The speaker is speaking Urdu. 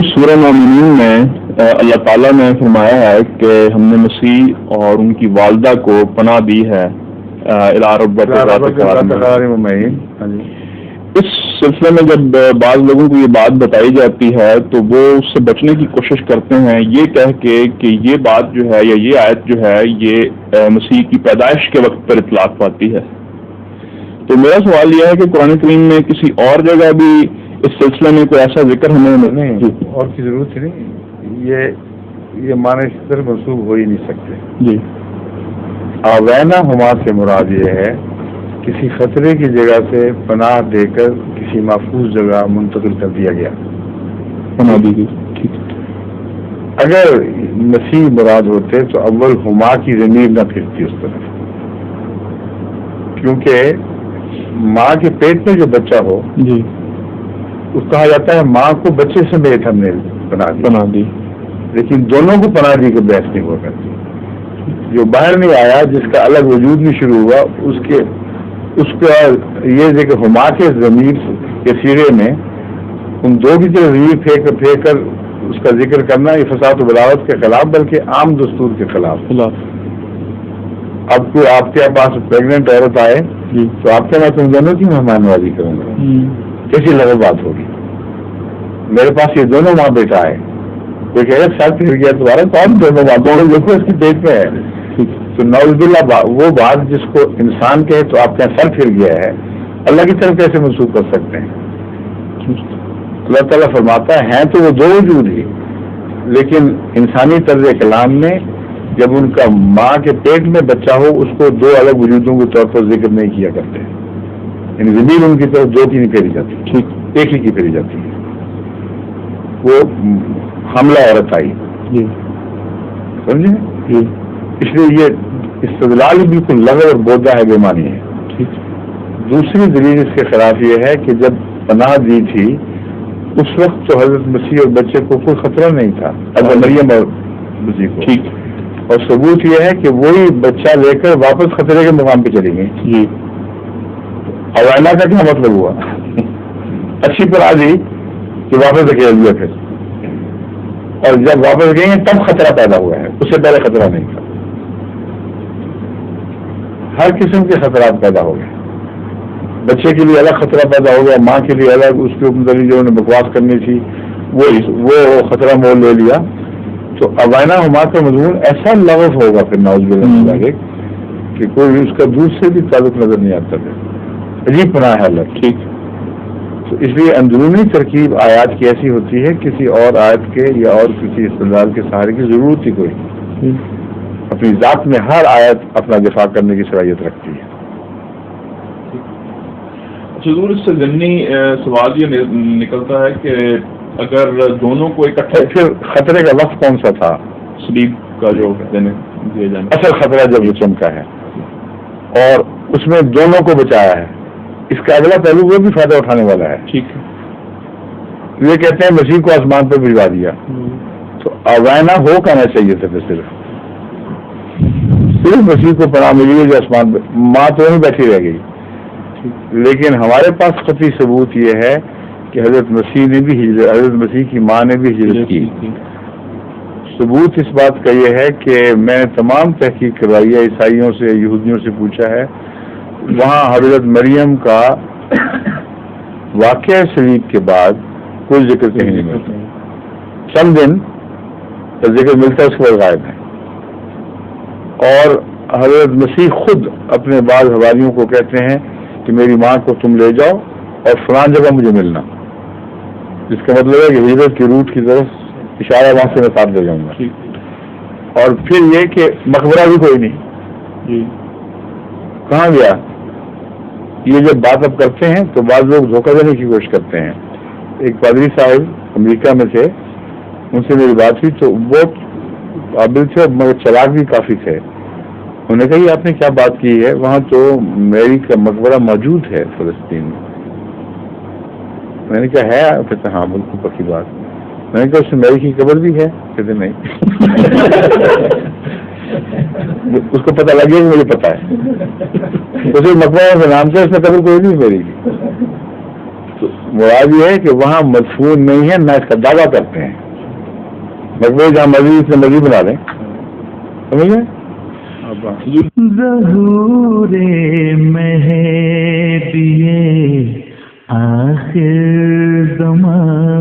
اس سورہ مومنین میں اللہ تعالیٰ نے فرمایا ہے کہ ہم نے مسیح اور ان کی والدہ کو پناہ دی ہے اس سلسلے میں جب بعض لوگوں کو یہ بات بتائی جاتی ہے تو وہ اس سے بچنے کی کوشش کرتے ہیں یہ کہہ کے کہ یہ بات جو ہے یا یہ آیت جو ہے یہ مسیح کی پیدائش کے وقت پر اطلاق پاتی ہے. تو میرا سوال یہ ہے کہ قرآن کریم میں کسی اور جگہ بھی اس سلسلے میں کوئی ایسا ذکر ہمیں نہیں اور کی ضرورت ہی نہیں. یہ معنی اس طرح منسوخ ہو ہی نہیں سکتے. جی آوینا ہما سے مراد یہ ہے کسی خطرے کی جگہ سے پناہ دے کر کسی محفوظ جگہ منتقل کر دیا گیا. پناہ دی گئی. اگر مسیح مراد ہوتے تو اول ہما کی ضمیر نہ پھرتی اس طرف، کیونکہ ماں کے پیٹ میں جو بچہ ہو جی اس کہا جاتا ہے ماں کو بچے سمیت ہم نے پناہ دی، لیکن دونوں کو پناہ دی کہ بحث نہیں ہوا کرتی. جو باہر نہیں آیا جس کا الگ وجود نہیں شروع ہوا اس کا یہ ذکر ہما کے ضمیر کے سیرے میں ان دو کی طرف ضمیر پھینک کر اس کا ذکر کرنا یہ فساد و بلاوت کے خلاف بلکہ عام دستور کے خلاف. اب کوئی آپ کے پاس پریگننٹ عورت آئے تو آپ کے میں تم دونوں کی مہمان نوازی کروں گا، کیسی لگے بات ہوگی. میرے پاس یہ دونوں ماں بیٹا ہے، کوئی کہہ رہے ساتھ پھر گیا تمہارا کون دونوں ماں دونوں دیکھو اس کی پیٹ میں ہے. تو نعوذ باللہ وہ بات جس کو انسان کہے تو آپ کا سر پھر گیا ہے اللہ کی طرف کیسے منسوخ کر سکتے ہیں؟ اللہ تعالیٰ فرماتا ہے تو وہ دو وجود ہی، لیکن انسانی طرز کلام میں جب ان کا ماں کے پیٹ میں بچہ ہو اس کو دو الگ وجودوں کے طور پر ذکر نہیں کیا کرتے. یعنی زمین ان کی طرف دو کی نہیں پھیری جاتی، ایک ہی کی پھیری جاتی ہے. وہ حملہ عورت آئی سمجھے، اس لیے یہ استدلال بالکل لغو اور بودا ہے، بےمانی ہے. دوسری دلیل اس کے خلاف یہ ہے کہ جب پناہ دی تھی اس وقت تو حضرت مسیح اور بچے کو کوئی خطرہ نہیں تھا، حضرت مریم اور مسیح کو. اور ثبوت یہ ہے کہ وہی بچہ لے کر واپس خطرے کے مقام پہ چلی گئی. اوائنا کا کیا مطلب ہوا؟ اچھی پر آ گئی کہ واپس دھکیل دیا پھر، اور جب واپس گئی ہیں تب خطرہ پیدا ہوا ہے، اس سے پہلے خطرہ نہیں تھا. ہر قسم کے خطرات پیدا ہو گئے. بچے کے لیے الگ خطرہ پیدا ہو گیا، ماں کے لیے الگ، اس کے اوپر جو انہیں بکواس کرنی تھی وہ خطرہ مول لے لیا. تو اوائنا ہما کا مضمون ایسا لغو ہوگا پھر نعوذ باللہ کہ کوئی اس کا دور سے بھی تعلق نظر نہیں آتا. عجیب پناہ ہے اللہ. ٹھیک. تو اس لیے اندرونی ترکیب آیات کی ایسی ہوتی ہے کسی اور آیت کے یا اور کسی استدلال کے سہارے کی ضرورت ہی کوئی. اپنی ذات میں ہر آیت اپنا دفاع کرنے کی صلاحیت رکھتی ہے. حضور اس سے ضمنی سوال یہ نکلتا ہے کہ اگر دونوں کو اکٹھے، پھر خطرے کا وقت کون سا تھا؟ سلیب کا جو دیا جانا اصل خطرہ جب وہ چمکا ہے اور اس میں دونوں کو بچایا ہے. اس کا اگلا پہلو وہ بھی فائدہ اٹھانے والا ہے. ٹھیک ہے. یہ کہتے ہیں مسیح کو آسمان پہ بھجوا دیا تو اوائنا ہو کہنا چاہیے تھا. پھر صرف مسیح کو پناہ ملی ہے جو آسمان پہ، ماں تو نہیں بیٹھی رہ گئی. لیکن ہمارے پاس قطعی ثبوت یہ ہے کہ حضرت مسیح نے بھی ہجرت، حضرت مسیح کی ماں نے بھی ہجرت کی. ثبوت اس بات کا یہ ہے کہ میں نے تمام تحقیق کروائی ہے، عیسائیوں سے یہودیوں سے پوچھا ہے، وہاں حضرت مریم کا واقعہ صلیب کے بعد کوئی ذکر کہیں نہیں ملتا. چند دن کا ذکر ملتا ہے، اس کے بعد غائب ہے. اور حضرت مسیح خود اپنے بعض حواریوں کو کہتے ہیں کہ میری ماں کو تم لے جاؤ اور فلاں جگہ مجھے ملنا، جس کا مطلب ہے کہ ہجرت کی روٹ کی طرف اشارہ وہاں سے میں ساتھ لے جاؤں گا. اور پھر یہ کہ مقبرہ بھی کوئی نہیں، کہاں گیا؟ یہ جب بات اب کرتے ہیں تو بعض لوگ دھوکہ دینے کی کوشش کرتے ہیں. ایک پادری صاحب امریکہ میں تھے، ان سے میری بات ہوئی تو وہ قابل تھے مگر چلاک بھی کافی تھے. انہوں نے کہا یہ آپ نے کیا بات کی ہے؟ وہاں تو میری کا مقبرہ موجود ہے فلسطین میں. میں نے کہا ہے؟ کہتے ہاں بالکل پکی بات. میں نے کہا اس میں میری کی قبر بھی ہے؟ کہتے نہیں. اس کو پتہ لگ گیا کہ مجھے پتا ہے. اسے مقبرہ کے نام سے اس میں قبر کوئی نہیں میری کی. تو مراد یہ ہے کہ وہاں مدفون نہیں ہے، نہ اس کا دعویٰ کرتے ہیں، مقبول جہاں مرضی اس نے مرضی بنا لیں، سمجھ گئے؟ ظہور مہدی آخر زمان